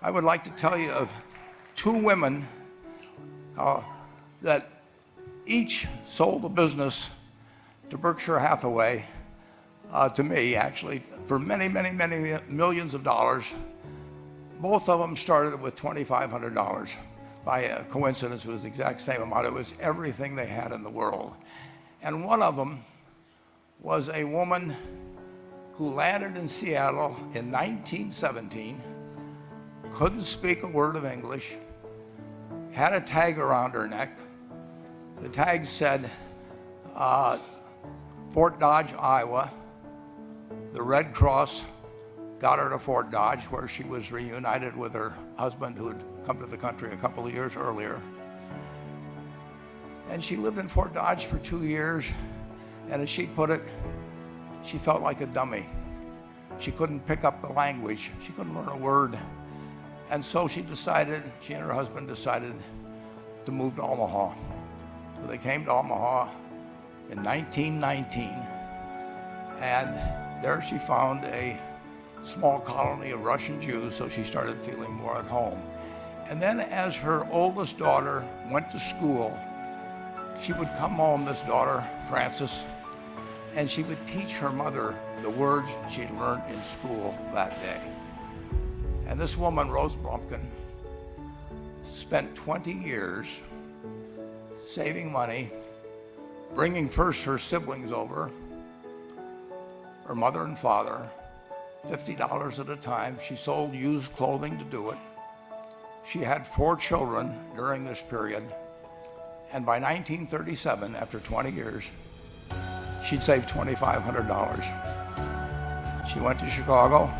I would like to tell you of two women that each sold a business to Berkshire Hathaway, to me actually, for many, many, many millions of dollars. Both of them started with $2,500. By a coincidence, it was the exact same amount. It was everything they had in the world. And one of them was a woman who landed in Seattle in 1917, couldn't speak a word of English, had a tag around her neck. The tag said, Fort Dodge, Iowa. The Red Cross got her to Fort Dodge, where she was reunited with her husband who had come to the country a couple of years earlier. And she lived in Fort Dodge for 2 years, and as she put it, she felt like a dummy. She couldn't pick up the language. She couldn't learn a word. And so she and her husband decided to move to Omaha. So they came to Omaha in 1919, and there she found a small colony of Russian Jews, so she started feeling more at home. And then as her oldest daughter went to school, she would come home, this daughter, Frances, and she would teach her mother the words she'd learned in school that day. And this woman, Rose Blumkin, spent 20 years saving money, bringing first her siblings over, her mother and father, $50 at a time. She sold used clothing to do it. She had 4 children during this period. And by 1937, after 20 years, she'd saved $2,500. She went to Chicago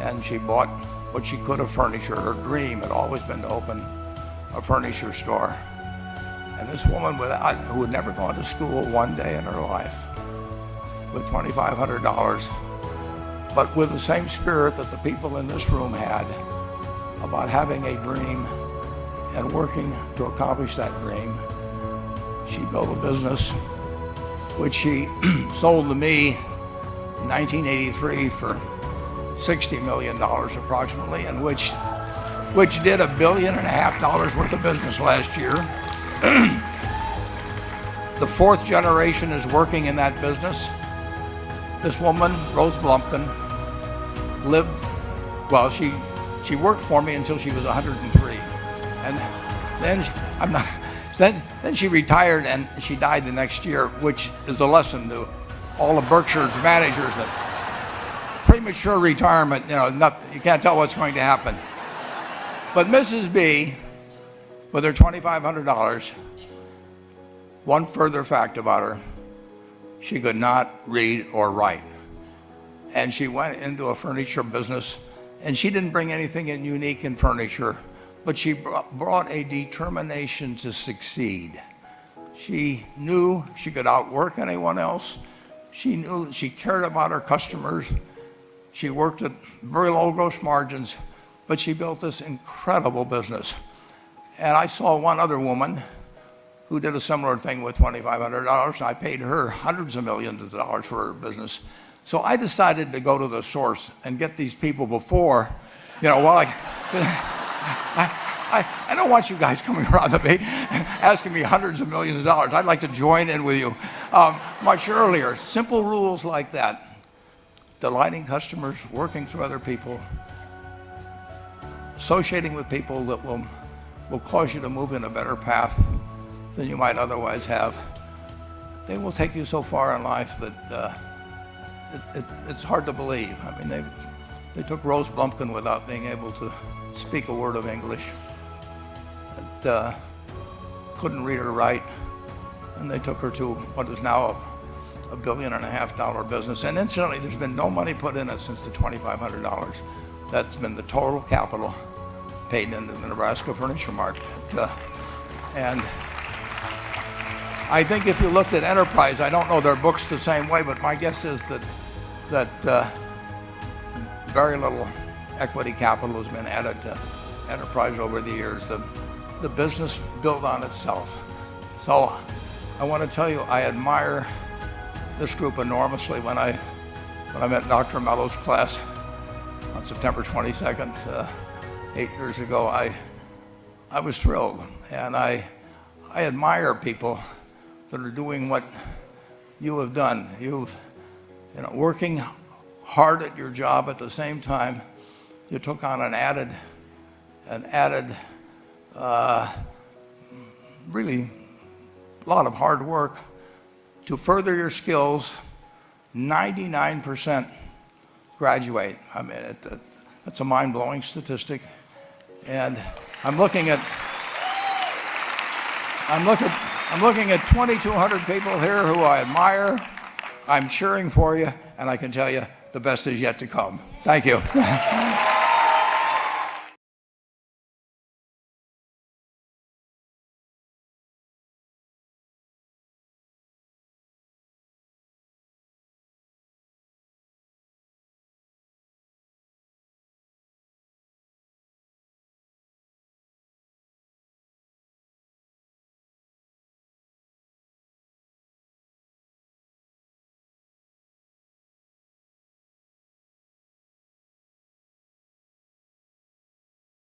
and she bought what she could of furniture. Her dream had always been to open a furniture store. And this woman who had never gone to school one day in her life, with $2,500, but with the same spirit that the people in this room had about having a dream and working to accomplish that dream, she built a business which she sold to me in 1983 for $60 million approximately, and which did $1.5 billion worth of business last year. The 4th generation is working in that business. This woman, Rose Blumkin, she worked for me until she was 103. And then she retired and she died the next year, which is a lesson to all of Berkshire's managers that premature retirement, you can't tell what's going to happen. But Mrs. B, with her $2,500, one further fact about her, she could not read or write. And she went into a furniture business, and she didn't bring anything unique in furniture, but she brought a determination to succeed. She knew she could outwork anyone else. She knew she cared about her customers. She worked at very low gross margins, but she built this incredible business. And I saw one other woman who did a similar thing with $2,500, and I paid her hundreds of millions of dollars for her business. So I decided to go to the source and get these people before, I don't want you guys coming around to me asking me hundreds of millions of dollars. I'd like to join in with you much earlier. Simple rules like that. Delighting customers, working through other people, associating with people that will cause you to move in a better path than you might otherwise have. They will take you so far in life that it's hard to believe. I mean, they took Rose Blumkin without being able to speak a word of English, that couldn't read or write, and they took her to what is now a $1.5 billion business. And incidentally, there's been no money put in it since the $2,500. That's been the total capital paid into the Nebraska furniture market. And I think if you looked at Enterprise, I don't know their books the same way, but my guess is that very little equity capital has been added to Enterprise over the years. The business built on itself. So I want to tell you, I admire this group enormously. When I met Dr. Mello's class on September 22nd, 8 years ago, I was thrilled, and I admire people that are doing what you have done. Working hard at your job at the same time, you took on an added, really a lot of hard work to further your skills. 99% graduate. I mean, that's a mind-blowing statistic. And I'm looking at 2,200 people here who I admire. I'm cheering for you, and I can tell you the best is yet to come. Thank you.